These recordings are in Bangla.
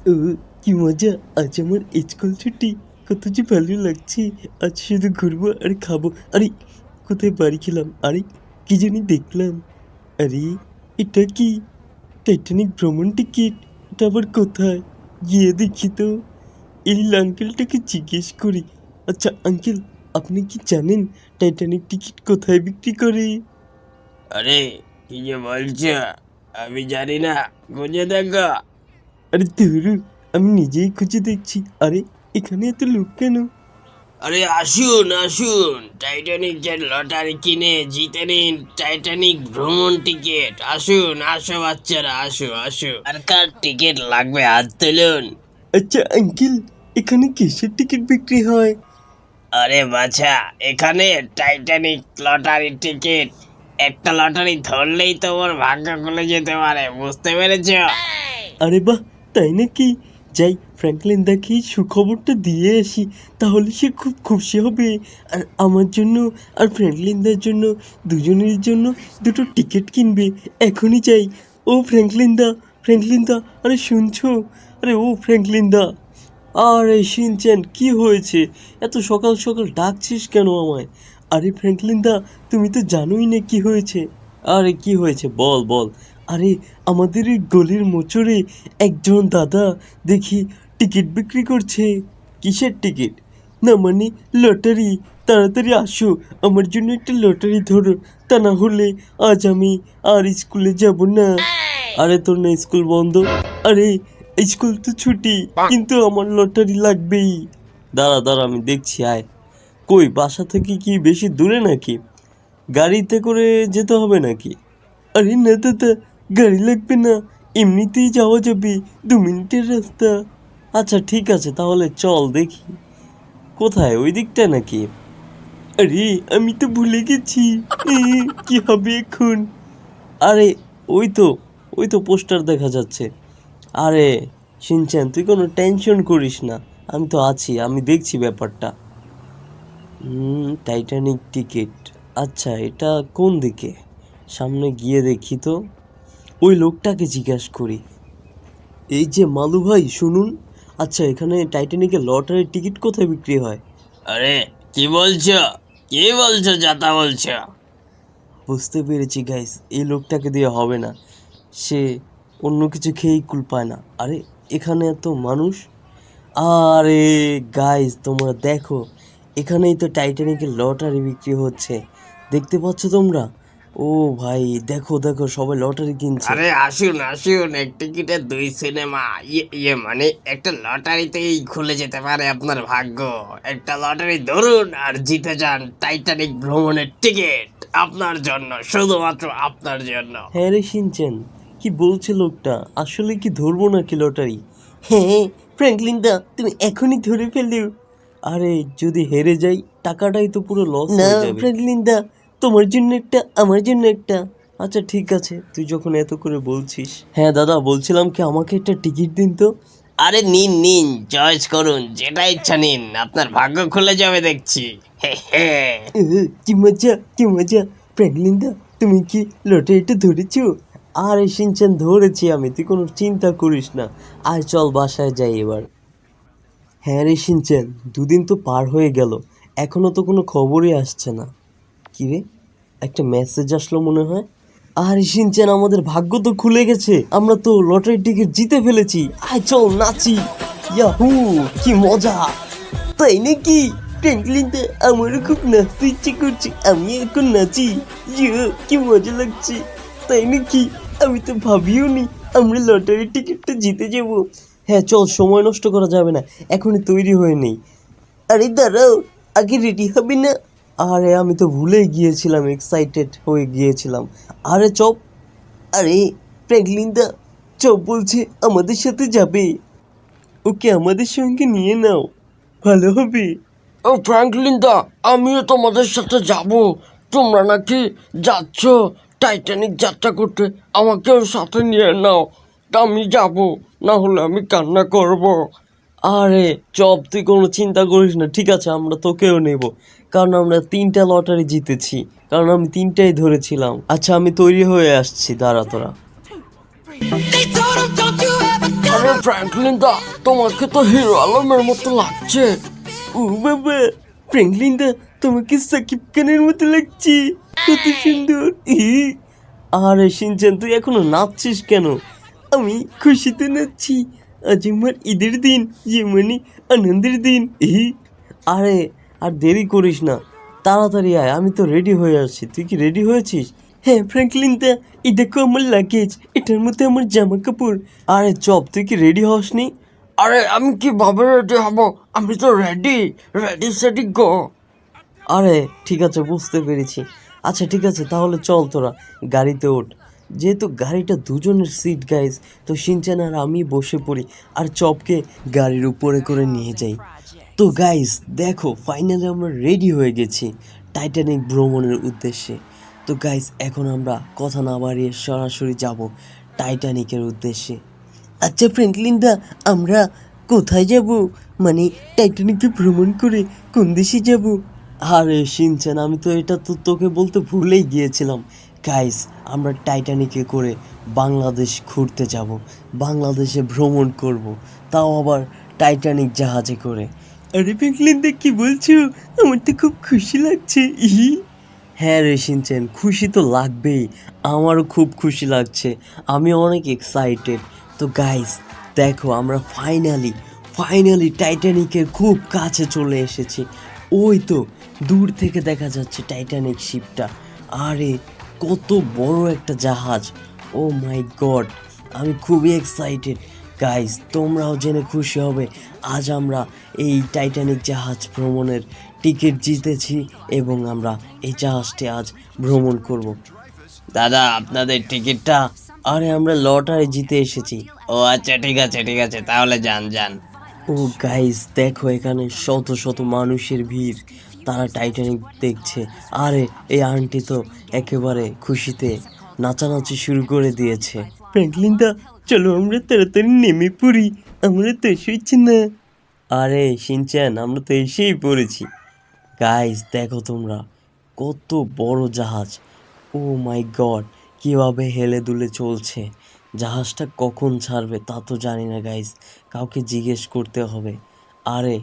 ও কি মজা! আজ আমার স্কুল ছুটি। কত যে ভালো লাগছে। আজ শুধু ঘুরবো আর খাবো। আরে কোথায় বাড়ি খেলাম? আরে কি জানি দেখলাম। আরে এটা কি? টাইটানিক ভ্রমণ টিকিট। এটা আবার কোথায়? গিয়ে দেখি তো। এই আঙ্কেলটাকে জিজ্ঞেস করি। আচ্ছা আঙ্কেল, আপনি কি জানেন টাইটানিক টিকিট কোথায় বিক্রি করে? আরে কি যে বলছো? আমি জানি না, খুঁজে দেখো। আরে ধুরু, আমি নিজেই খুঁজে দেখছি। আরে এখানে এত লোক কেন? আরে আসুন আসুন, টাইটানিক যে লটারি কিনে জিতে নিন টাইটানিক ভ্রমণ টিকিট। আসুন আসো বাচ্চারা, আসো আসো। আর কার টিকিট লাগবে হাত তুলুন। আচ্ছা আঙ্কেল, এখানে কিসের টিকিট বিক্রি হয়? আরে বাছা, এখানে টাইটানিক লটারি টিকিট। একটা লটারি ধরলেই তোমার ভাগ্য খুলে যেতে পারে, বুঝতে পেরেছো? আরে বাহ, তাই নাকি? যাই ফ্র্যাঙ্কলিন দাকে এই সুখবরটা দিয়ে আসি, তাহলে সে খুব খুশি হবে। আর আমার জন্য আর ফ্র্যাঙ্কলিন দার জন্য, দুজনের জন্য দুটো টিকিট কিনবে। এখনই যাই। ও ফ্র্যাঙ্কলিন দা, ফ্র্যাঙ্কলিন দা, আরে শুনছো? আরে ও ফ্র্যাঙ্কলিন দা। আরে শিনচ্যান, কি হয়েছে? এত সকাল সকাল ডাকছিস কেন আমায়? আরে ফ্র্যাঙ্কলিন দা, তুমি তো জানোই না কি হয়েছে। আরে কি হয়েছে বল বল। আরে আমাদের এই গলির মোচড়ে একজন দাদা দেখি টিকিট বিক্রি করছে। কিসের টিকিট? না মানে লটারি। তাড়াতাড়ি আসো, আমার জন্য একটা লটারি ধরো। তা না হলে আজ আমি আর স্কুলে যাব না। আরে তোর না স্কুল বন্ধ? আরে স্কুল তো ছুটি, কিন্তু আমার লটারি লাগবেই। দাঁড়া দাঁড়া, আমি দেখছি, আয়। কই, বাসা থেকে কি বেশি দূরে নাকি? গাড়িতে করে যেতে হবে নাকি? আরে না দাদা, গাড়ি লাগবে না, এমনিতেই যাওয়া যাবে, 2 মিনিটের রাস্তা। আচ্ছা ঠিক আছে, তাহলে চল দেখি। কোথায়, ওই দিকটা নাকি? আরে আমি তো ভুলে গেছি। এ, কি হবে এখন? আরে ওই তো, ওই তো পোস্টার দেখা যাচ্ছে। আরে শিনচ্যান, তুই কোনো টেনশন করিস না, আমি তো আছি, আমি দেখছি ব্যাপারটা। Titanic ticket. আচ্ছা এটা কোন দিকে? সামনে গিয়ে দেখি তো। ওই লোকটাকে জিজ্ঞাসা করি। এই যে মালু ভাই, শুনুন। আচ্ছা এখানে টাইটানিকের লটারির টিকিট কোথায় বিক্রি হয়? আরে কি বলছো? কি বলছো যাতা বলছো? বুঝতে পেরেছি গাইস, এই লোকটাকে দিয়ে হবে না। সে অন্য কিছু খেয়েই কুল পায় না। আরে এখানে এত মানুষ। আরে গাইস, তোমরা দেখো, এখানেই তো টাইটানিকের লটারি বিক্রি হচ্ছে। দেখতে পাচ্ছ তোমরা? ও ভাই, দেখো দেখো, সবাই লটারি কিনছে। আরে আসুন আসুন, এক টিকিটে দুই সিনেমা। ইয়ে মানে একটা লটারিতেই খুলে যেতে পারে আপনার ভাগ্য। একটা লটারি ধরুন আর জিতে যান টাইটানিক ভ্রমণের টিকিট। আপনার জন্য, শুধুমাত্র আপনার জন্য। হ্যাঁ রে শিনচেন, কি বলছে লোকটা? আসলে কি ধরবো নাকি লটারি? হ্যাঁ ফ্র্যাঙ্কলিন দা, তুমি এখনই ধরে ফেলো। আরে যদি হেরে যাই, টাকাটাই তো পুরো লস হয়ে যাবে। ফ্র্যাঙ্কলিন দা, তোমার জন্য একটা, আমার জন্য একটা। আচ্ছা ঠিক আছে, তুই যখন এত করে বলছিস। হ্যাঁ দাদা, বলছিলাম কি, আমাকে একটা টিকিট দিন তো। আরে নিন নিন, চয়েস করুন, যেটা ইচ্ছা নিন, আপনার ভাগ্য খুলে যাবে দেখছি। হে হে। কি মজা, কি মজা! ফ্র্যাঙ্কলিন দা, তুমি কি লটারিটা ধরেছো? আরে শিনচান, ধরেছি আমি, তুই কোনো চিন্তা করিস না। আয় চল বাসায় যাই এবার। হ্যাঁ রে শিনচান, 2 দিন তো পার হয়ে গেল, এখনো তো কোনো খবরই আসছে না। কি রে, একটা মেসেজ আসলো মনে হয়। আরে শিনচান, আমাদের ভাগ্য তো খুলে গেছে, আমরা তো লটারি টিকিট জিতে ফেলেছি। আয় চল নাচি। ইয়াহু, কি মজা! তাই নাকি? ফ্র্যাঙ্কলিনটা, আমারও খুব নাচতে ইচ্ছে করছে, আমি এখন নাচি। ইয়ে, কি মজা লাগছে! তাই নাকি? আমি তো ভাবিও নি আমরা লটারির টিকিটটা জিতে যাব। হ্যাঁ চল, সময় নষ্ট করা যাবে না, এখনই তৈরি হয়ে নেই। আরে দাঁড়াও, আগে রেডি হবে না? আরে আমি তো ভুলেই গিয়েছিলাম, এক্সাইটেড হয়ে গিয়েছিলাম। আরে চপ, আরে ফ্র্যাঙ্কলিনটা, চপ বলছে আমাদের সাথে যাবে। ওকে আমাদের সঙ্গে নিয়ে নাও, ভালো হবে। ও ফ্র্যাঙ্কলিন দা, আমিও তোমাদের সাথে যাব। তোমরা নাকি যাচ্ছ টাইটানিক যাত্রা করতে, আমাকেও সাথে নিয়ে নাও। তা আমি যাব, না হলে আমি কান্না করব। আরে চপ, তুই কোনো চিন্তা করিস না, ঠিক আছে আমরা তোকেও নেব, কারণ আমরা 3টা লটারি জিতেছি, কারণ আমি 3টাই ধরেছিলাম। আচ্ছা আমি তৈরি হয়ে আসছি, দাঁড়া তোরা। আরে ফ্র্যাঙ্কলিন দা, তোমাকে তো হিরো আলমের মতো লাগছে। ও বাবা, ফ্র্যাঙ্কলিন দা তোমাকে সাকিব খানের মতো লাগছে, কত সুন্দর। আরে শিনচান, তুই এখনো নাচছিস কেন? আমি খুশিতে নাচছি, আজ আমার ঈদের দিন, মানে আনন্দের দিন। আরে আর দেরি করিস না, তাড়াতাড়ি আয়, আমি তো রেডি হয়ে আসছি। তুই কি রেডি হয়েছিস? হ্যাঁ ফ্র্যাঙ্কলিন দা, এই দেখো আমার লাগেজ, এটার মধ্যে আমার জামা কাপড়। আরে চপ, তুই কি রেডি হসনি? আরে আমি কিভাবে রেডি হব? আমি তো রেডি, রেডি সেডি গো। আরে ঠিক আছে, বুঝতে পেরেছি। আচ্ছা ঠিক আছে, তাহলে চল তোরা গাড়িতে ওঠ। যেহেতু গাড়িটা দুজনের সিট গাইজ, তো শিনচান আর আমি বসে পড়ি আর চপকে গাড়ির উপরে করে নিয়ে যাই। তো গাইজ দেখো, ফাইনালি আমরা রেডি হয়ে গেছি টাইটানিক ভ্রমণের উদ্দেশ্যে। তো গাইজ এখন আমরা কথা না বাড়িয়ে সরাসরি যাব টাইটানিকের উদ্দেশ্যে। আচ্ছা ফ্র্যাঙ্কলিন দা, আমরা কোথায় যাব? মানে টাইটানিকে ভ্রমণ করে কোন দেশে যাব? আরে শিনচান, আমি তো এটা তো তোকে বলতে ভুলেই গিয়েছিলাম। গাইস, আমরা টাইটানিকে করে বাংলাদেশ ঘুরতে যাব, বাংলাদেশে ভ্রমণ করব, তাও আবার টাইটানিক জাহাজে করে। আরে ফ্র্যাঙ্কলিন দা, কি বলছো? আমার তো খুব খুশি লাগছে। হ্যাঁ রে শিনচান, খুশি তো লাগবেই, আমারও খুব খুশি লাগছে, আমি অনেক এক্সাইটেড। তো গাইস দেখো, আমরা ফাইনালি টাইটানিকের খুব কাছে চলে এসেছি। ওই তো দূর থেকে দেখা যাচ্ছে টাইটানিক শিপটা। আরে কত বড় একটা জাহাজ, ও মাই গড, আমি খুবই এক্সাইটেড। গাইস তোমরাও জেনে খুশি হবে, আজ আমরা এই টাইটানিক জাহাজ ভ্রমণের টিকিট জিতেছি এবং আমরা এই জাহাজটি আজ ভ্রমণ করব। দাদা, আপনাদের টিকিটটা? আরে আমরা লটারি জিতে এসেছি। ও আচ্ছা, ঠিক আছে ঠিক আছে, তাহলে যান যান। ও গাইস দেখো, এখানে শত শত মানুষের ভিড়, তারা টাইটানিক দেখছে। আরে এই আন্টি তো একেবারে খুশিতে নাচানাচি শুরু করে দিয়েছে। ফ্র্যাঙ্কলিন দা, চলো আমরা তাড়াতাড়ি নেমে পড়ি, আমরা তো এসেছি না। আরে শিনচ্যান, আমরা তো এসেই পড়েছি। গাইস দেখো তোমরা, কত বড় জাহাজ, ও মাই গড, কীভাবে হেলে দুলে চলছে। জাহাজটা কখন ছাড়বে তা তো জানি না গাইস, কাউকে জিজ্ঞেস করতে হবে। আরে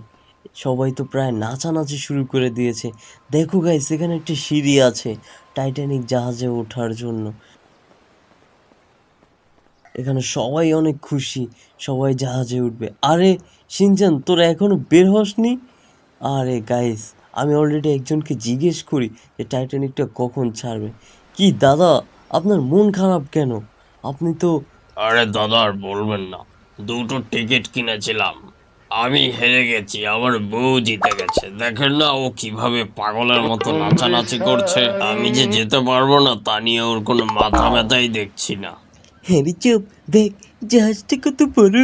সবাই তো প্রায় নাচানাচি শুরু করে দিয়েছে। দেখো গাইস, এখানে একটা সিঁড়ি আছে টাইটানিক জাহাজে ওঠার জন্য। এখানে সবাই অনেক খুশি, সবাই জাহাজে উঠবে। আরে শিনচান, তোরা এখনো বের হসনি? আরে গাইস, আমি অলরেডি একজনকে জিজ্ঞেস করি যে টাইটানিকটা কখন ছাড়বে। কি দাদা, আপনার মন খারাপ কেন? আপনি তো... আরে দাদা, আর বলবেন না, দুটো টিকিট কিনেছিলাম, আমি হেরে গেছি, আমার বউ জিতে গেছে। দেখেন না ও কিভাবে পাগলের মতো নাচানাচি করছে, আমি যে যেতে পারবো না তা নিয়ে ওর কোনো মাথা ব্যথাই দেখছি না। হ্যাঁ রে চুপ, দেখ জাহাজটা কত বড়,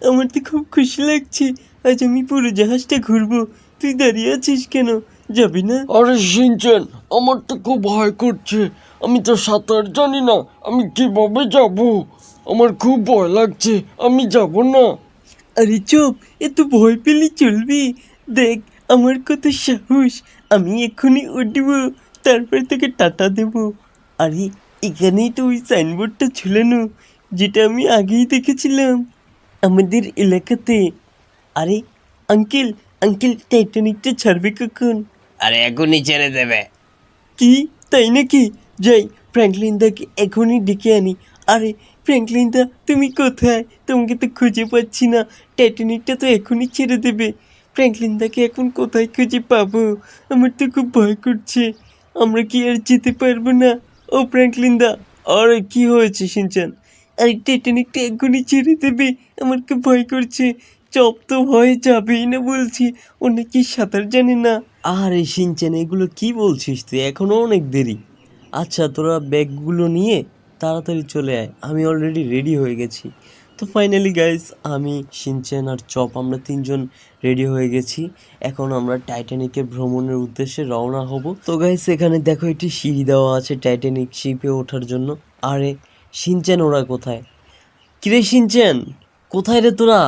আমার তো খুব খুশি লাগছে, আজ আমি পুরো জাহাজটা ঘুরবো। তুই দাঁড়িয়ে আছিস কেন, যাবি না? আরে শিনচেন, আমার তো খুব ভয় করছে, আমি তো সাঁতার জানি না, আমি কিভাবে যাব? আমার খুব ভয় লাগছে, আমি যাব না। আরে চুপ, এত ভয় পেলে চলবে? দেখ আমার কত সাহস, আমি এক্ষুনি উঠবো, তারপর তোকে টাটা দেব। আরে এখানেই তো ওই সাইনবোর্ডটা ঝুলানো, যেটা আমি আগেই দেখেছিলাম আমাদের এলাকাতে। আরে আঙ্কেল, আঙ্কেল টাইটানিকটা ছাড়বে কখন? আরে এখনই ছেড়ে দেবে। কি, তাই নাকি? যাই ফ্র্যাঙ্কলিন দাকে এখনই ডেকে আনি। আরে ফ্র্যাঙ্কলিন দা, তুমি কোথায়? তোমাকে তো খুঁজে পাচ্ছি না, টাইটানিকটা তো এখনই ছেড়ে দেবে। ফ্র্যাঙ্কলিন দাকে এখন কোথায় খুঁজে পাবো? আমার তো খুব ভয় করছে, আমরা কি আর যেতে পারবো না? ও ফ্র্যাঙ্কলিন দা। আরে কি হয়েছে শিনচান? আরে টাইটানিকটা এখনই ছেড়ে দেবে, আমার খুব ভয় করছে। চপ তো ভয়ে যাবেই না বলছি, ও নাকি সাঁতার জানে না। আরে শিনচান, এগুলো কি বলছিস তুই, এখনো অনেক দেরি। আচ্ছা তোরা ব্যাগগুলো নিয়ে তাড়াতাড়ি চলে আয়, আমি অলরেডি রেডি হয়ে গেছি। তো ফাইনালি গাইস, আমি শিনচেন আর চপ আমরা তিনজন রেডি হয়ে গেছি। এখন আমরা টাইটানিকের ভ্রমণের উদ্দেশ্যে রওনা হব। তো গাইস এখানে দেখো, একটি সিঁড়ি দেওয়া আছে টাইটানিক শিপে ওঠার জন্য। আরে শিনচেন, ওরা কোথায়? কিরে শিনচেন, কোথায় রে তোরা?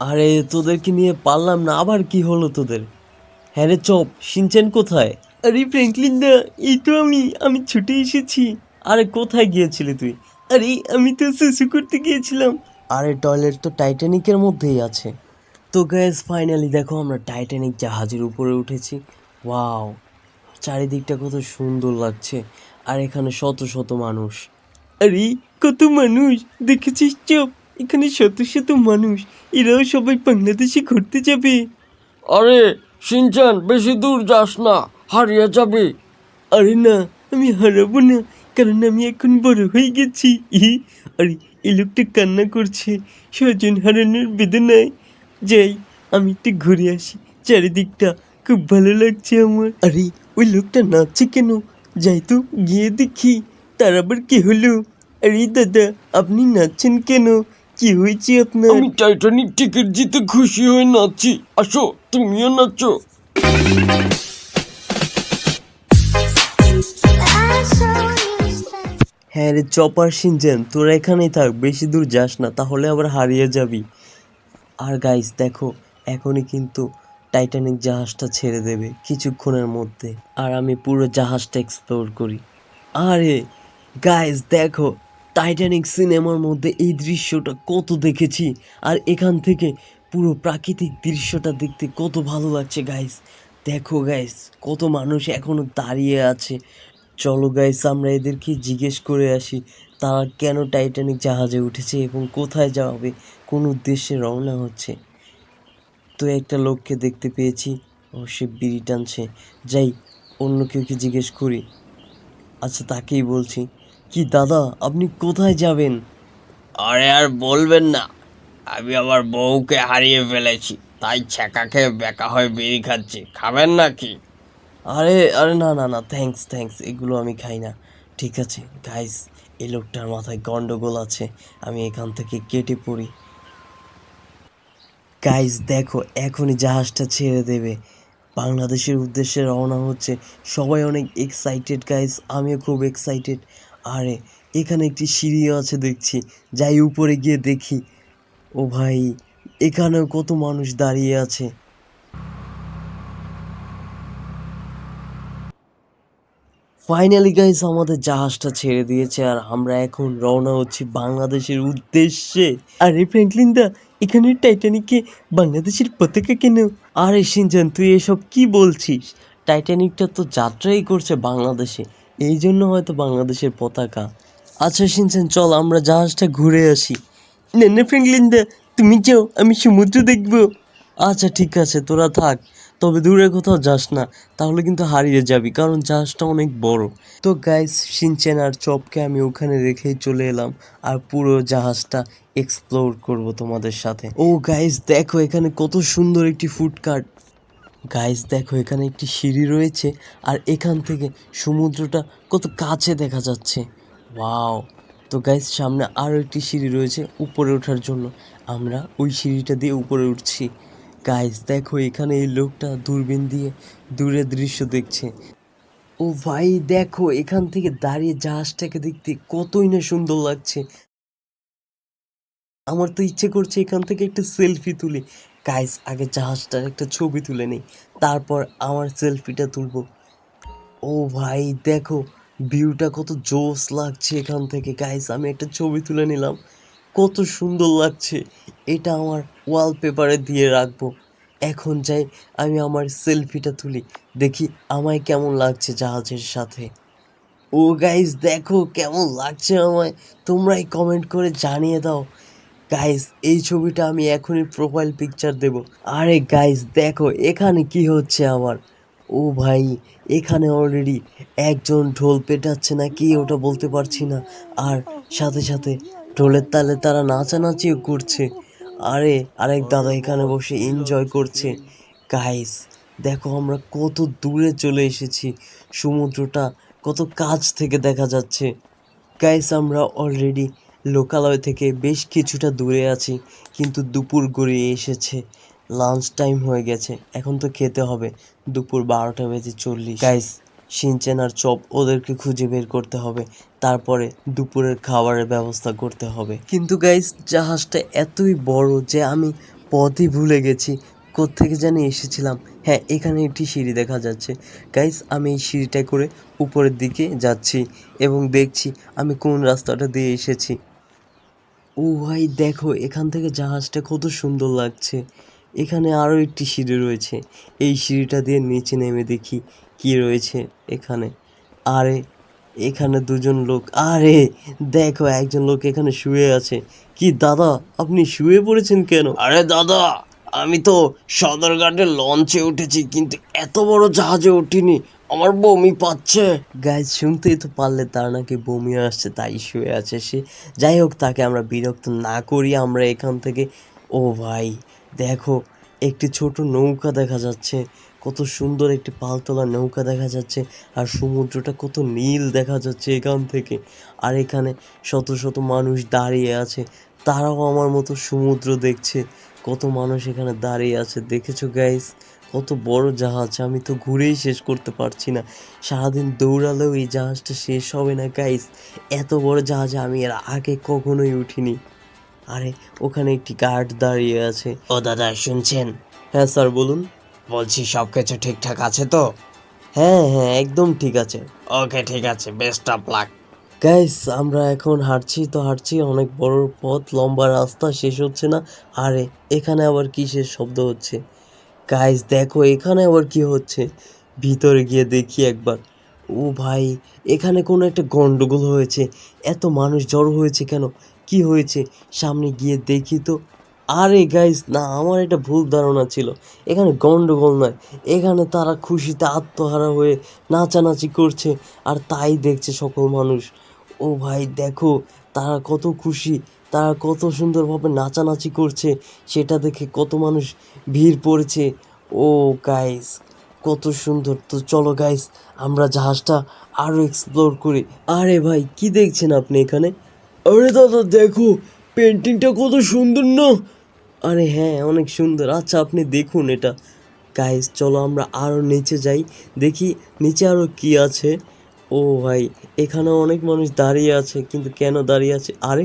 আরে তোদেরকে নিয়ে পারলাম না, আবার কি হলো তোদের? হ্যাঁ রে চপ, শিনচেন কোথায়? আরে ফ্র্যাঙ্কলিন দা, এই তো আমি ছুটে এসেছি। আরে কোথায় গিয়েছিলি তুই? আরে আমি তো শুশু করতে গিয়েছিলাম, আরে টয়লেট তো টাইটানিকের মধ্যেই আছে। তো গ্যাস ফাইনালি দেখো আমরা টাইটানিক জাহাজের উপরে উঠেছি। ওয়াও, চারিদিকটা কত সুন্দর লাগছে। আর এখানে শত শত মানুষ। আরে কত মানুষ দেখেছিস চপ, এখানে শত শত মানুষ, এরাও সবাই বাংলাদেশে ঘুরতে যাবে। আরে সিনচান, বেশি দূর যাস না, হারিয়ে যাবে। আরে না, আমি হারাবো না, কারণ আমি এখন বড় হয়ে গেছি। আরে এই লোকটা কান্না করছে স্বজন হারানোর বেদনায়। যাই, আমি একটু ঘুরে আসি, চারিদিকটা খুব ভালো লাগছে আমার। আরে ওই লোকটা নাচছে কেন? যাই তো গিয়ে দেখি তার আবার কি হলো। আরে দাদা, আপনি নাচছেন কেন? কি হয়েছে আপনার? আমি টাইটানিক টিকিট জিতে খুশি হয়ে নাচছি, আসো তুমিও নাচো। হ্যাঁ রে চপার শিনচেন, তোরা এখানেই থাক, বেশি দূর যাস না, তাহলে আবার হারিয়ে যাবি। আর গাইস দেখো, এখনই কিন্তু টাইটানিক জাহাজটা ছেড়ে দেবে কিছুক্ষণের মধ্যে, আর আমি পুরো জাহাজটা এক্সপ্লোর করি। আরে গাইস দেখো, টাইটানিক সিনেমার মধ্যে এই দৃশ্যটা কত দেখেছি, আর এখান থেকে পুরো প্রাকৃতিক দৃশ্যটা দেখতে কত ভালো লাগছে গাইস। দেখো গাইস, কত মানুষ এখনো দাঁড়িয়ে আছে। চলো গাইস, আমরা এদেরকে জিজ্ঞেস করে আসি তারা কেন টাইটানিক জাহাজে উঠেছে এবং কোথায় যাবে, কোন উদ্দেশ্যে রওনা হচ্ছে। তো একটা লোককে দেখতে পেয়েছি, ও সে বিড়ি টানছে। যাই, অন্য কেউকে জিজ্ঞেস করি। আচ্ছা, তাকেই বলছি, কি দাদা আপনি কোথায় যাবেন? আরে আর বলবেন না, আমি আমার বউকে হারিয়ে ফেলেছি, তাই ছ্যাঁকা খেয়ে বেকা হয়ে বিড়ি খাচ্ছি, খাবেন নাকি? আরে আরে না না না, থ্যাঙ্কস থ্যাঙ্কস, এগুলো আমি খাই না। ঠিক আছে গাইস, এই লোকটার মাথায় গন্ডগোল আছে, আমি এখান থেকে কেটে পড়ি। গাইস দেখো, এখনই জাহাজটা ছেড়ে দেবে, বাংলাদেশের উদ্দেশ্যে রওনা হচ্ছে। সবাই অনেক এক্সাইটেড গাইস, আমিও খুব এক্সাইটেড। আরে এখানে একটি সিঁড়িও আছে দেখছি, যাই উপরে গিয়ে দেখি। ও ভাই, এখানেও কত মানুষ দাঁড়িয়ে আছে। ফাইনালি গাইস, আমাদের জাহাজটা ছেড়ে দিয়েছে আর আমরা এখন রওনা হচ্ছি বাংলাদেশের উদ্দেশ্যে। আরে ফ্র্যাঙ্কলিন দা, এখানে টাইটানিকে বাংলাদেশের পতাকা কেন? আরে সিনজান, তুই এসব কি বলছিস? টাইটানিকটা তো যাত্রাই করছে বাংলাদেশে, এই জন্য হয়তো বাংলাদেশের পতাকা। আচ্ছা সিনজান, চল আমরা জাহাজটা ঘুরে আসি। না না ফ্র্যাঙ্কলিন দা, তুমি যাও, আমি সমুদ্র দেখবো। আচ্ছা ঠিক আছে, তোরা থাক, তবে দূরে কোথাও যাস না, তাহলে কিন্তু হারিয়ে যাবি, কারণ জাহাজটা অনেক বড়। তো গাইস, শিনচেন আর চপকে আমি ওখানে রেখেই চলে এলাম, আর পুরো জাহাজটা এক্সপ্লোর করব তোমাদের সাথে। ও গাইস দেখো, এখানে কত সুন্দর একটি ফুডকার্ট। গাইস দেখো, এখানে একটি সিঁড়ি রয়েছে, আর এখান থেকে সমুদ্রটা কত কাছে দেখা যাচ্ছে। ওয়াও। তো গাইস, সামনে আরও একটি সিঁড়ি রয়েছে উপরে ওঠার জন্য, আমরা ওই সিঁড়িটা দিয়ে উপরে উঠছি। গাইস দেখো, এখানে এই লোকটা দূরবীন দিয়ে দূরের দৃশ্য দেখছে। ও ভাই দেখো, এখান থেকে দাঁড়িয়ে জাহাজটাকে দেখতে কতই না সুন্দর লাগছে। আমার তো ইচ্ছে করছে এখান থেকে একটা সেলফি তুলি। গাইস, আগে জাহাজটার একটা ছবি তুলে নেই, তারপর আমার সেলফিটা তুলবো। ও ভাই দেখো, ভিউটা কত জোস লাগছে এখান থেকে। গাইস, আমি একটা ছবি তুলে নিলাম, কত সুন্দর লাগছে। এটা আমার ওয়ালপেপারে দিয়ে রাখবো। এখন যাই, আমি আমার সেলফিটা তুলি, দেখি আমায় কেমন লাগছে জাহাজের সাথে। ও গাইস দেখো, কেমন লাগছে আমায়, তোমরাই কমেন্ট করে জানিয়ে দাও। গাইস, এই ছবিটা আমি এখনই প্রোফাইল পিকচার দেব। আরে গাইস দেখো, এখানে কি হচ্ছে আবার? ও ভাই, এখানে অলরেডি একজন ঢোল পেটাচ্ছে না কি ওটা বলতে পারছি না, আর সাথে সাথে ঢোলের তালে তারা নাচানাচিও করছে। আরে আরেক দাদা এখানে বসে এনজয় করছে। গাইস দেখো, আমরা কত দূরে চলে এসেছি, সমুদ্রটা কত কাছ থেকে দেখা যাচ্ছে। গাইস, আমরা অলরেডি লোকালয় থেকে বেশ কিছুটা দূরে আছি, কিন্তু দুপুর গড়িয়ে এসেছে, লাঞ্চ টাইম হয়ে গেছে, এখন তো খেতে হবে। দুপুর 12:40। গাইস, শিনচেন আর চপ ওদেরকে খুঁজে বের করতে হবে, তারপরে দুপুরের খাবারের ব্যবস্থা করতে হবে। কিন্তু গাইস, জাহাজটা এতই বড় যে আমি পথই ভুলে গেছি, কোত্থেকে জানি এসেছিলাম। হ্যাঁ, এখানে একটি সিঁড়ি দেখা যাচ্ছে। গাইস, আমি এই সিঁড়িটায় করে উপরের দিকে যাচ্ছি এবং দেখছি আমি কোন রাস্তাটা দিয়ে এসেছি। ও ভাই দেখো এখান থেকে জাহাজটা কত সুন্দর লাগছে। এখানে আরও একটি সিঁড়ি রয়েছে, এই সিঁড়িটা দিয়ে নিচে নেমে দেখি কি রয়েছে এখানে। আরে এখানে দুজন লোক, আরে দেখো একজন লোক এখানে শুয়ে আছে। কি দাদা আপনি শুয়ে পড়েছেন কেন? আরে দাদা, আমি তো সদরঘাটের লঞ্চে উঠেছি, কিন্তু এত বড় জাহাজে উঠিনি, আমার বমি পাচ্ছে। গাইজ শুনতেই তো পারলে তার নাকি বমি আসছে, তাই শুয়ে আছে সে। যাই হোক তাকে আমরা বিরক্ত না করি, আমরা এখান থেকে। ও ভাই দেখো একটি ছোট নৌকা দেখা যাচ্ছে, কত সুন্দর একটি পালতোলা নৌকা দেখা যাচ্ছে। আর সমুদ্রটা কত নীল দেখা যাচ্ছে এখান থেকে। আর এখানে শত শত মানুষ দাঁড়িয়ে আছে, তারাও আমার মতো সমুদ্র দেখছে। কত মানুষ এখানে দাঁড়িয়ে আছে দেখেছো গাইস? কত বড় জাহাজ, আমি তো ঘুরেই শেষ করতে পারছি না। সারাদিন দৌড়ালেও এই জাহাজটা শেষ হবে না গাইস। এত বড় জাহাজে আমি এর আগে কখনোই উঠিনি। আরে ওখানে একটি গার্ড দাঁড়িয়ে আছে। ও দাদা শুনছেন? হ্যাঁ স্যার বলুন। বলছি সব কিছু ঠিকঠাক আছে তো? হ্যাঁ হ্যাঁ একদম ঠিক আছে। ওকে ঠিক আছে, বেস্ট অফ লাক। গাইস আমরা এখন হাঁটছি তো হাঁটছি, অনেক বড় পথ, লম্বা রাস্তা, শেষ হচ্ছে না। আরে এখানে আবার কিসের শব্দ হচ্ছে? গাইস দেখো এখানে আবার কি হচ্ছে, ভিতরে গিয়ে দেখি একবার। ও ভাই এখানে কোনো একটা গন্ডগোল হয়েছে, এত মানুষ জড়ো হয়েছে কেন, কি হয়েছে? সামনে গিয়ে দেখি তো। আরে গাইস না, আমার এটা ভুল ধারণা ছিল, এখানে গন্ডগোল নয়, এখানে তারা খুশিতে আত্মহারা হয়ে নাচানাচি করছে আর তাই দেখছে সকল মানুষ। ও ভাই দেখো তারা কত খুশি, তারা কত সুন্দরভাবে নাচানাচি করছে, সেটা দেখে কত মানুষ ভিড় পড়েছে। ও গাইস কত সুন্দর। তো চলো গাইস আমরা জাহাজটা আরও এক্সপ্লোর করি। আরে ভাই কি দেখছেন আপনি এখানে? আরে দাদা দেখো, পেন্টিংটা কত সুন্দর না? আরে হ্যাঁ অনেক সুন্দর। আচ্ছা আপনি দেখুন এটা। গাইস চলো আমরা আরও নিচে যাই, দেখি নিচে আরও কি আছে। ও ভাই এখানে অনেক মানুষ দাঁড়িয়ে আছে, কিন্তু কেন দাঁড়িয়ে আছে? আরে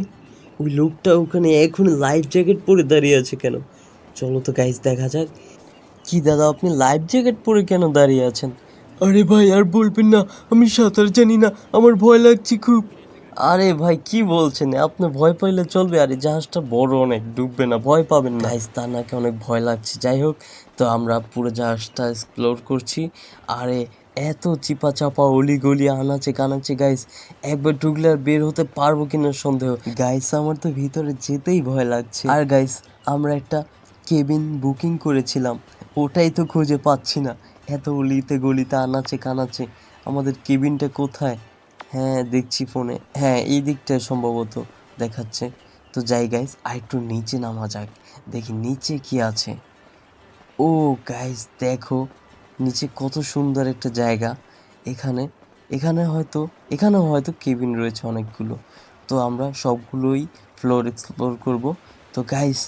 ওই লোকটা ওখানে এখন লাইফ জ্যাকেট পরে দাঁড়িয়ে আছে কেন? চলো তো গাইস দেখা যাক। কি দাদা আপনি লাইফ জ্যাকেট পরে কেন দাঁড়িয়ে আছেন? আরে ভাই আর বলবেন না, আমি সাঁতার জানি না, আমার ভয় লাগছে খুব। আরে ভাই কি বলছেন, আপনি ভয় পাইলে চলবে? আরে জাহাজটা বড় অনেক, ডুববে না, ভয় পাবেন না। গাইস তার নাকি অনেক ভয় লাগছে। যাই হোক তো আমরা পুরো জাহাজটা এক্সপ্লোর করছি। আরে এত চিপা চাপা অলি গলি আনাচে কানাচে গাইস, একবার ঢুকলে আর বের হতে পারবো কিনা সন্দেহ। গাইস আমার তো ভিতরে যেতেই ভয় লাগছে। আর গাইস আমরা একটা কেবিন বুকিং করেছিলাম, ওটাই তো খুঁজে পাচ্ছি না, এত অলিতে গলিতে আনাচে কানাচে। আমাদের কেবিনটা কোথায়? হ্যাঁ দেখছি ফোনে, হ্যাঁ এই দিকটায় সম্ভবত দেখাচ্ছে। তো যাই গাইস আর একটু নিচে নামা যাক, দেখি নিচে কি আছে। ও গাইস দেখো নিচে কত সুন্দর একটা জায়গা। এখানে এখানে হয়তো কেবিন রয়েছে অনেকগুলো। তো আমরা সবগুলোই ফ্লোর এক্সপ্লোর করব। তো গাইস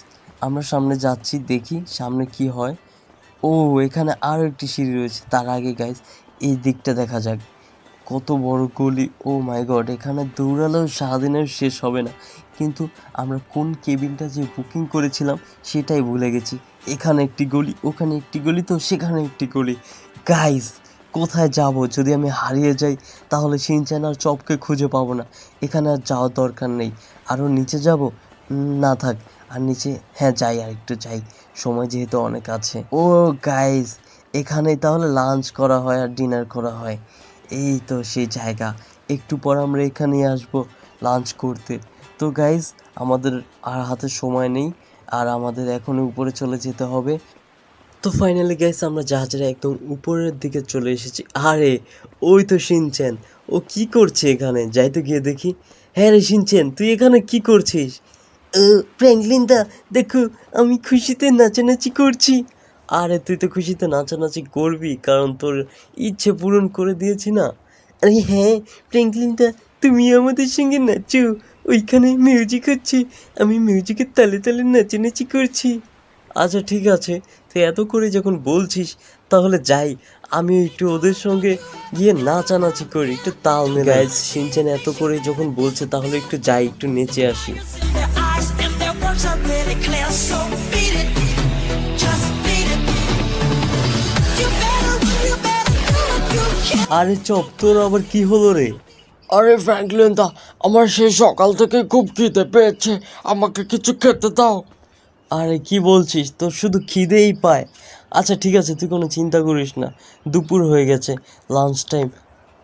আমরা সামনে যাচ্ছি, দেখি সামনে কি হয়। ও এখানে আরও একটি সিঁড়ি রয়েছে, তার আগে গাইস এই দিকটা দেখা যাক। কত বড় গলি, ও মাই গড, এখানে দৌড়ালেও সারাদিনের শেষ হবে না। কিন্তু আমরা কোন কেবিনটা যে বুকিং করেছিলাম সেটাই ভুলে গেছি। এখানে একটি গলি, ওখানে একটি গলি, তো সেখানে একটি গলি। গাইস কোথায় যাব? যদি আমি হারিয়ে যাই তাহলে শিনচ্যান আর চপকে খুঁজে পাবো না। এখানে আর যাওয়ার দরকার নেই। আরও নিচে যাব? না থাক, আর নিচে হ্যাঁ যাই, আর একটু যাই, সময় যেহেতু অনেক আছে। ও গাইস এখানেই তাহলে লাঞ্চ করা হয় আর ডিনার করা হয়। এই তো সেই জায়গা, একটু পর আমরা এখানেই আসবো লাঞ্চ করতে। তো গাইজ আমাদের আর হাতে সময় নেই, আর আমাদের এখনই উপরে চলে যেতে হবে। তো ফাইনালি গাইস আমরা জাহাজের একদম উপরের দিকে চলে এসেছি। আরে ওই তো শিনচ্যান, ও কি করছে এখানে? যাই তো গিয়ে দেখি। হ্যাঁ রে শিনচ্যান তুই এখানে কি করছিস? ফ্র্যাঙ্কলিন দা দেখো আমি খুশিতে নাচানাচি করছি। আরে তুই তো খুশিতে নাচানাচি করবি, কারণ তোর ইচ্ছে পূরণ করে দিয়েছি না। আরে হ্যাঁ ফ্র্যাঙ্কলিন দা তুমি আমাদের সঙ্গে নাচো, ওইখানে মিউজিক হচ্ছে, আমি মিউজিকের তালে তালে নাচানাচি করছি। আচ্ছা ঠিক আছে, তুই এত করে যখন বলছিস তাহলে যাই, আমি একটু ওদের সঙ্গে গিয়ে নাচানাচি করি, একটু তাল মেলাই। গাইস শিনচ্যান এত করে যখন বলছে তাহলে একটু যাই, একটু নেচে আসি। Their eyes and their words are really clear, so beat it, just beat it. You better do what you can. আরে চপ তোর আবার কি হলো রে? আরে ফ্র্যাঙ্কলিন দা, আমার সেই সকাল থেকে খুব খিদে পেয়েছে, আমাকে কিছু খেতে দাও। আরে কি বলছিস, তোর শুধু খিদেই পায়। আচ্ছা ঠিক আছে, তুই কোনো চিন্তা করিস না, দুপুর হয়ে গেছে, লাঞ্চ টাইম।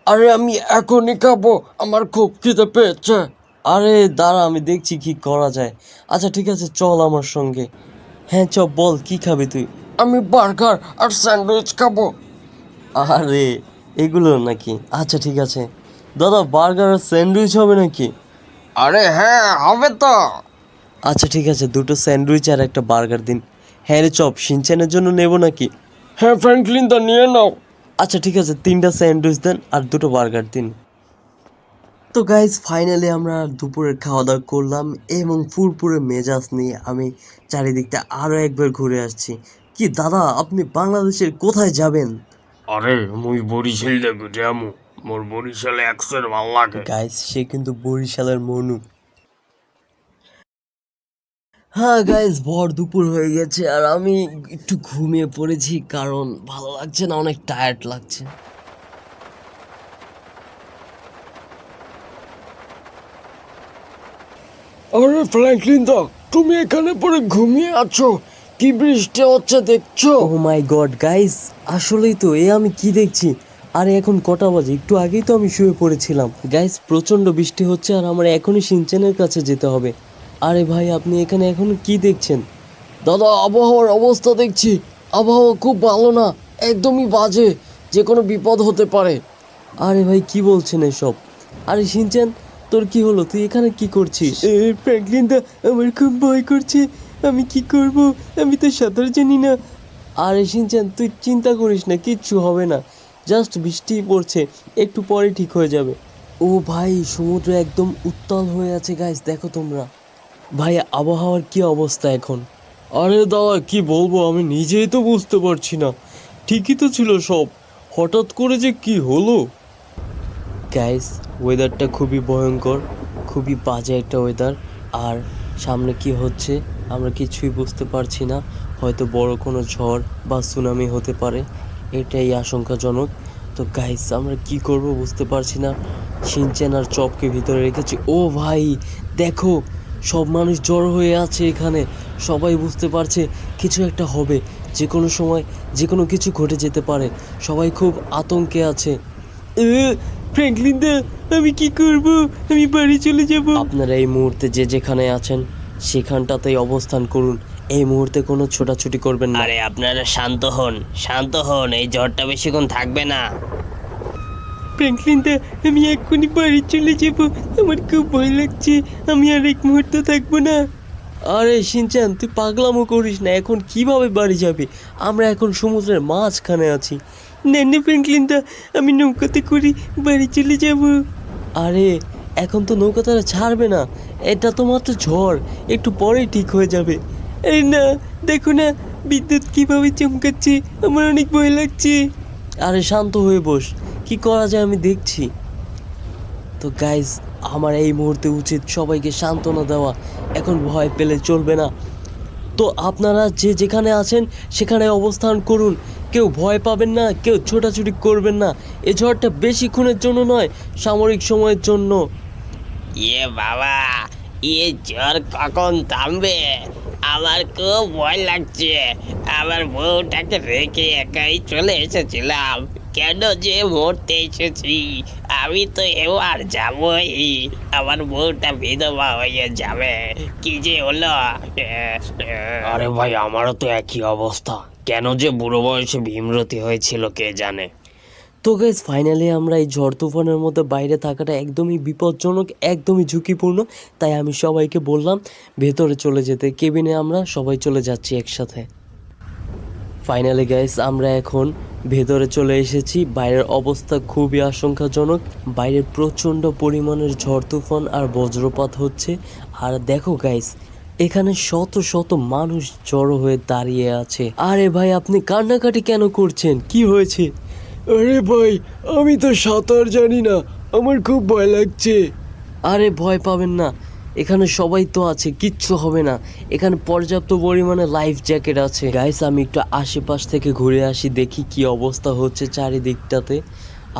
আরে আমি এখনই খাবো, আমার খুব খিদে পেয়েছে। আরে দাঁড়া, আমি দেখছি কি করা যায়। আচ্ছা ঠিক আছে, চল আমার সঙ্গে। হ্যাঁ চল, বল কি খাবি তুই? আমি বার্গার আর স্যান্ডউইচ খাবো। আরে এগুলো নাকি? আচ্ছা ঠিক আছে দাদা, বার্গার আর স্যান্ডউইচ হবে নাকি? আরে হ্যাঁ, হবে তো। আচ্ছা ঠিক আছে, দুটো স্যান্ডউইচ আর একটা বার্গার দিন। হ্যাঁ রে চপ, সিনচ্যানের জন্য নেব নাকি? হ্যাঁ ফ্র্যাঙ্কলিন দা, নিয়ে নাও। আচ্ছা ঠিক আছে, 3টা স্যান্ডউইচ দেন আর দুটো বার্গার দিন। তো গাইজ ফাইনালি আমরা দুপুরের খাওয়া দাওয়া করলাম এবং ফুরফুরে মেজাজ নিয়ে আমি চারিদিকটা আরও একবার ঘুরে আসছি। কি দাদা, আপনি বাংলাদেশের কোথায় যাবেন? আরে মুই বরিশাল যামু, মোর বরিশালে একশের ভাল লাগে। গাইজ সে কিন্তু বরিশালের মনু। হ্যাঁ গাইজ, ভর দুপুর হয়ে গেছে আর আমি একটু ঘুমিয়ে পড়েছি, কারণ ভালো লাগছে না, অনেক টায়ার্ড লাগছে। আরে ফ্র্যাঙ্কলিন দা, তুমি এখানে পরে ঘুমিয়ে আছো? কি বৃষ্টি হচ্ছে দেখছো? ও মাই গড গাইস, আসলেই তো এ আমি কি দেখছি। আরে এখন কটা বাজে? একটু আগেই তো আমি শুয়ে পড়েছিলাম। গাইস প্রচন্ড বৃষ্টি হচ্ছে আর আমার এখনই সিনচেনের কাছে যেতে হবে। আরে ভাই, আপনি এখানে এখন কি দেখছেন? দাদা, আবহাওয়ার অবস্থা দেখছি, আবহাওয়া খুব ভালো না, একদমই বাজে, যে কোনো বিপদ হতে পারে। আরে ভাই কি বলছেন এসব? আরে সিনচেন, তোর কি হলো? তুই এখানে কি করছিস? ফ্র্যাঙ্কলিন দা, আমার খুব ভয় করছে, আমি কি করব? আমি তো সাঁতার জানি না। আরে সিনচেন, তুই চিন্তা করিস না, কিচ্ছু হবে না, জাস্ট বৃষ্টি পড়ছে, একটু পরে ঠিক হয়ে যাবে। ও ভাই, সমুদ্র একদম উত্তাল হয়ে আছে গাইস, দেখো তোমরা। ভাই আবহাওয়ার কি অবস্থা এখন? আরে দাদা কি বলবো, আমি নিজেই তো বুঝতে পারছি না, ঠিকই তো ছিল সব, হঠাৎ করে যে কি হলো। গাইস ওয়েদারটা খুবই ভয়ঙ্কর, খুবই বাজে একটা ওয়েদার। আর সামনে কি হচ্ছে আমরা কিছুই বুঝতে পারছি না, হয়তো বড় কোনো ঝড় বা সুনামি হতে পারে, এটাই আশঙ্কাজনক। তো গাইস আমরা কি করব বুঝতে পারছি না। শিনচেন আর চপকে ভিতরে রেখেছি। ও ভাই দেখো, সব মানুষ জড়ো হয়ে আছে এখানে, সবাই বুঝতে পারছে কিছু একটা হবে, যে কোনো সময় যে কোনো কিছু ঘটে যেতে পারে, সবাই খুব আতঙ্কে আছে। ফ্র্যাঙ্কলিন দা, আমি কি করব? আমি বাড়ি চলে যাব। আপনারা এই মুহূর্তে যে যেখানে আছেন সেখানটাতেই অবস্থান করুন, এই মুহূর্তে কোনো ছোটাছুটি করবেন না। আরে আপনারা শান্ত হন, শান্ত হন, এই ঝড়টা বেশিক্ষণ থাকবে না। ফ্র্যাঙ্কলিন দা, আমি এক্ষুনি বাড়ি চলে যাব, আমার খুব ভয় লাগছে, আমি আর এক মুহূর্ত থাকবো না। আরে শিনচান, তুই পাগলামো করিস না, এখন কিভাবে বাড়ি যাবে? আমরা এখন সমুদ্রের মাঝখানে আছি। না না ফ্র্যাঙ্কলিন দা, আমি নৌকাতে করে বাড়ি চলে যাব। আরে এখন তো নৌকা তারা ছাড়বে না, এটা তো মাত্র ঝড়, একটু পরেই ঠিক হয়ে যাবে। এই না, দেখো না বিদ্যুৎ কিভাবে চমকাচ্ছে, আমার অনেক ভয় লাগছে। আরে শান্ত হয়ে বস, কি করা যায় আমি দেখছি। তো গাইজ, আমার এই মুহূর্তে উচিত সবাইকে সান্ত্বনা দেওয়া, এখন ভয় পেলে চলবে না। তো আপনারা যে যেখানে আছেন সেখানে অবস্থান করুন, কেউ ভয় পাবেন না, কেউ ছোটাছুটি করবেন না। এ ঝড়টা বেশিক্ষণের জন্য নয়, সাময়িক সময়ের জন্য। ইয়ে বাবা, ইয়ে জ্বর কখন থামবে? আমার খুব ভয় লাগছে, আমার বউটাকে রেখে একাই চলে এসেছিলাম, কেন যে মরতে এসেছি? আমি তো এবার যাবই, আমার বউটা বিধবা হয়ে যাবে, কি যে হলো। আরে ভাই, আমারও তো একই অবস্থা, কেন যে বুড়ো বয়সে ভীমরতি হয়েছিল কে জানে। তো গাইজ ফাইনালি আমরা এই ঝড় তুফানের মধ্যে বাইরে থাকাটা একদমই বিপজ্জনক, একদমই ঝুঁকিপূর্ণ, তাই আমি সবাইকে বললাম ভেতরে চলে যেতে। কেবিনে আমরা সবাই চলে যাচ্ছি একসাথে। ফাইনালি গাইস আমরা এখন ভেতরে চলে এসেছি। বাইরের অবস্থা খুবই আশঙ্কাজনক, বাইরে প্রচণ্ড পরিমাণের ঝড় তুফান আর বজ্রপাত হচ্ছে। আর দেখো গাইস, এখানে শত শত মানুষ জড়ো হয়ে দাঁড়িয়ে আছে। আরে ভাই, আপনি কান্নাকাটি কেন করছেন? কি হয়েছে? আরে ভাই, আমি তো সাঁতার জানি না, আমার খুব ভয় লাগছে। আরে ভয় পাবেন না, এখানে সবাই তো আছে, কিচ্ছু হবে না, এখানে পর্যাপ্ত পরিমাণে লাইফ জ্যাকেট আছে। গাইস আমি একটু আশেপাশ থেকে ঘুরে আসি, দেখি কি অবস্থা হচ্ছে চারিদিকটাতে।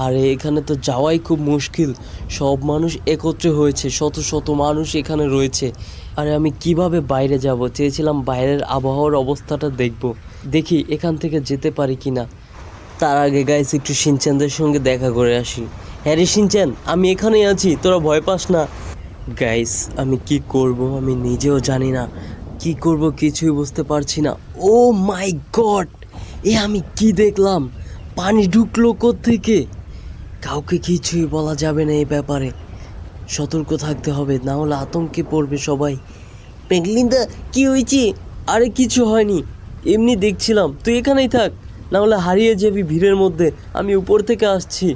আরে এখানে তো যাওয়াই খুব মুশকিল, সব মানুষ একত্রে হয়েছে, শত শত মানুষ এখানে রয়েছে। আরে আমি কিভাবে বাইরে যাব? চেয়েছিলাম বাইরের আবহাওয়ার অবস্থাটা দেখব, দেখি এখান থেকে যেতে পারি কি না। তার আগে গাইস একটু শিনচ্যানদের সঙ্গে দেখা করে আসি। হ্যাঁ রে শিনচ্যান, আমি এখানেই আছি, তোরা ভয় পাস না। গাইস আমি কি করব আমি নিজেও জানি না, কি করব কিছুই বুঝতে পারছি না। ও মাই গড, এ আমি কি দেখলাম? পানি ঢুকলো কোত্থেকে? কাউকে কিছুই বলা যাবে না এই ব্যাপারে, সতর্ক থাকতে হবে, না হলে আতঙ্কে পড়বে সবাই। পেঙ্গলিনদা কি হয়েছে? আরে কিছু হয়নি, এমনি দেখছিলাম, তুই এখানেই থাক, না হলে হারিয়ে যাবি ভিড়ের মধ্যে, আমি উপর থেকে আসছি।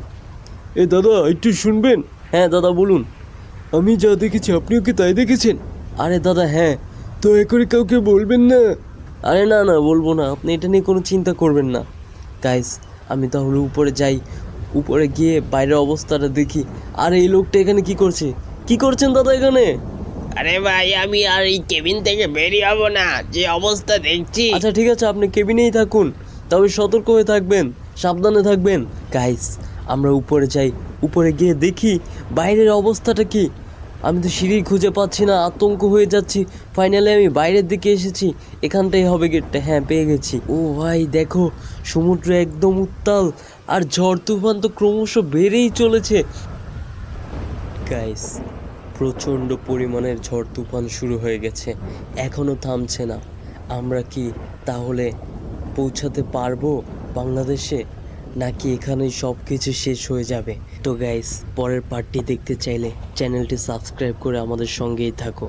এ দাদা একটু শুনবেন? হ্যাঁ দাদা বলুন। আমি যা দেখেছি আপনিও কি তাই দেখেছেন? আরে দাদা হ্যাঁ। দয়া করে কাউকে বলবেন না। আরে না না বলবো না, আপনি এটা নিয়ে কোনো চিন্তা করবেন না। গাইস আমি তাহলে উপরে যাই, উপরে গিয়ে বাইরের অবস্থাটা দেখি। আর এই লোকটা এখানে কি করছে? কি করছেন দাদা এখানে? আরে ভাই আমি আর এই কেবিন থেকে বেরিয়ে হবো না, যে অবস্থা দেখছি। আচ্ছা ঠিক আছে, আপনি কেবিনেই থাকুন, তবে সতর্ক হয়ে থাকবেন, সাবধানে থাকবেন। গাইস আমরা উপরে যাই, উপরে গিয়ে দেখি বাইরের অবস্থাটা কি। আমি তো সিঁড়ি খুঁজে পাচ্ছি না, আতঙ্ক হয়ে যাচ্ছি। ফাইনালি আমি বাইরের দিকে এসেছি, এখানটাই হবে গেটটা। হ্যাঁ পেয়ে গেছি। ও ভাই দেখো, সমুদ্র একদম উত্তাল, আর ঝড় তুফান তো ক্রমশ বেড়েই চলেছে। গাইস প্রচণ্ড পরিমাণের ঝড় তুফান শুরু হয়ে গেছে, এখনও থামছে না। আমরা কি তাহলে পৌঁছাতে পারবো বাংলাদেশে, নাকি এখানেই সব কিছু শেষ হয়ে যাবে? তো গাইস পরের পার্টটি দেখতে চাইলে চ্যানেলটি সাবস্ক্রাইব করে আমাদের সঙ্গেই থাকো।